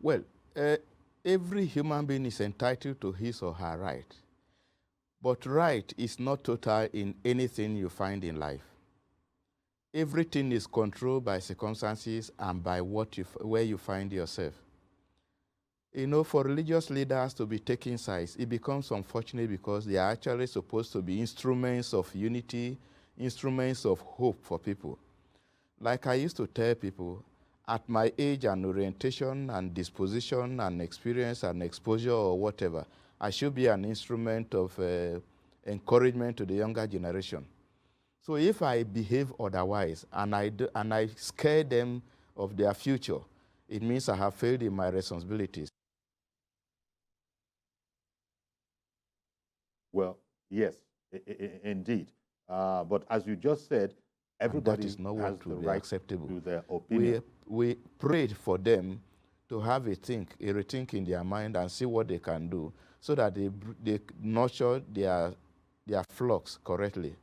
Well, every human being is entitled to his or her right. But right is not total in anything you find in life. Everything is controlled by circumstances and by where you find yourself. You know, for religious leaders to be taking sides, it becomes unfortunate because they are actually supposed to be instruments of unity, instruments of hope for people. Like I used to tell people, at my age and orientation and disposition and experience and exposure or whatever, I should be an instrument of encouragement to the younger generation. So if I behave otherwise and I scare them of their future, it means I have failed in my responsibilities. Well, yes, indeed. But as you just said, everybody that is not has what the will be right acceptable. to their opinion. We prayed for them to have a rethink in their mind and see what they can do so that they nurture their flocks correctly.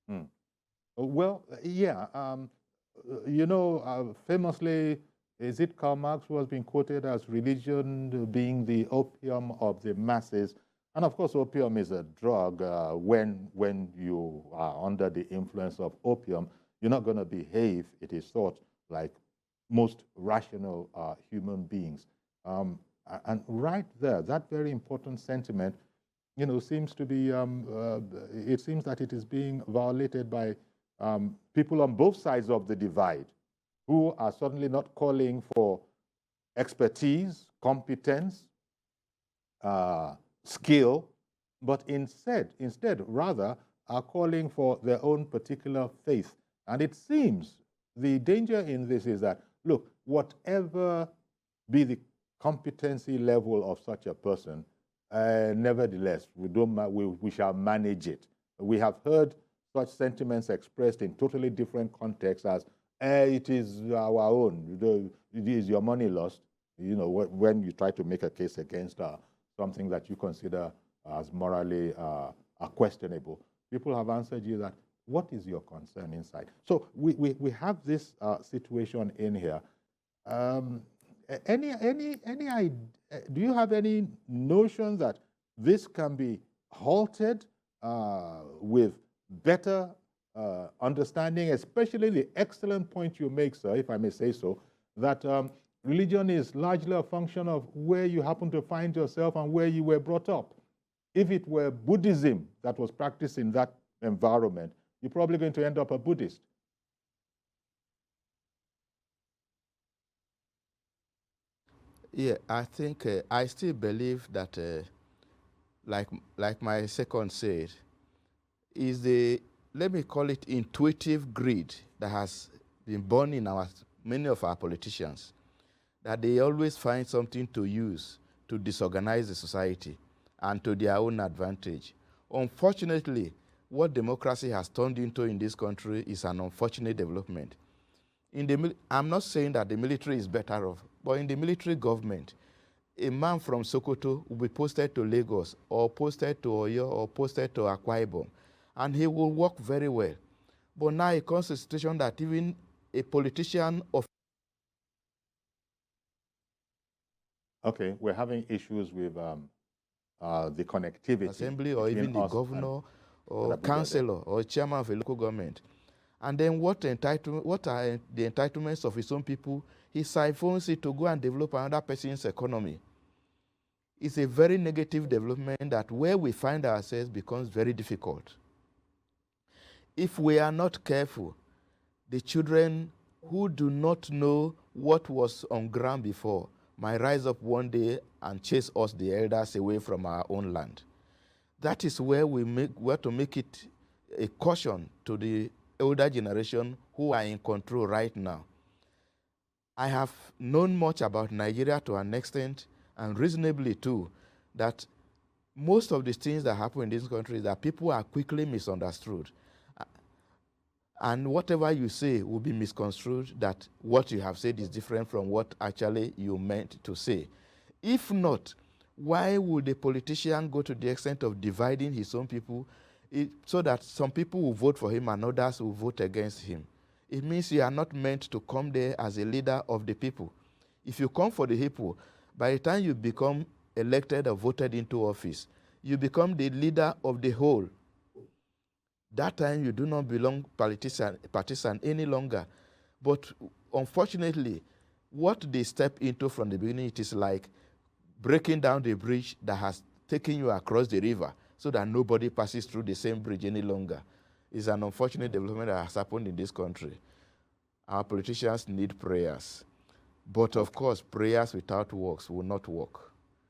Hmm. Well, yeah. You know, famously, is it Karl Marx who has been quoted as religion being the opium of the masses? And of course, opium is a drug. When you are under the influence of opium, you're not going to behave, it is thought, like most rational human beings. And right there, that very important sentiment, you know, seems to be, it seems that it is being violated by people on both sides of the divide who are suddenly not calling for expertise, competence, skill, but instead, rather, are calling for their own particular faith. And it seems the danger in this is that, look, whatever be the competency level of such a person, nevertheless, we shall manage it. We have heard such sentiments expressed in totally different contexts as, it is our own, it is your money lost. You know, when you try to make a case against something that you consider as morally questionable, people have answered you that, what is your concern inside? So we have this situation in here. Do you have any notion that this can be halted with better understanding, especially the excellent point you make, sir, if I may say so, that religion is largely a function of where you happen to find yourself and where you were brought up. If it were Buddhism that was practiced in that environment, you're probably going to end up a Buddhist. Yeah, I think I still believe that, like my second said, is the, let me call it, intuitive greed that has been born in many of our politicians, that they always find something to use to disorganize the society and to their own advantage. Unfortunately, what democracy has turned into in this country is an unfortunate development. I'm not saying that the military is better off, but in the military government, a man from Sokoto will be posted to Lagos or posted to Oyo or posted to Akwa Ibom, and he will work very well. But now it comes to a situation that even a politician of... Okay, we're having issues with the connectivity assembly or even the governor or councillor or chairman of a local government. And then what are the entitlements of his own people? He siphons it to go and develop another person's economy. It's a very negative development that where we find ourselves becomes very difficult. If we are not careful, the children who do not know what was on ground before might rise up one day and chase us, the elders, away from our own land. That is where we have to make it a caution to the older generation who are in control right now. I have known much about Nigeria to an extent, and reasonably too, that most of the things that happen in this country is that people are quickly misunderstood. And whatever you say will be misconstrued, that what you have said is different from what actually you meant to say. If not, why would a politician go to the extent of dividing his own people so that some people will vote for him and others will vote against him? It means you are not meant to come there as a leader of the people. If you come for the people, by the time you become elected or voted into office, you become the leader of the whole. That time you do not belong partisan any longer. But unfortunately, what they step into from the beginning, it is like breaking down the bridge that has taken you across the river so that nobody passes through the same bridge any longer. It's an unfortunate development that has happened in this country. Our politicians need prayers. But of course, prayers without works will not work.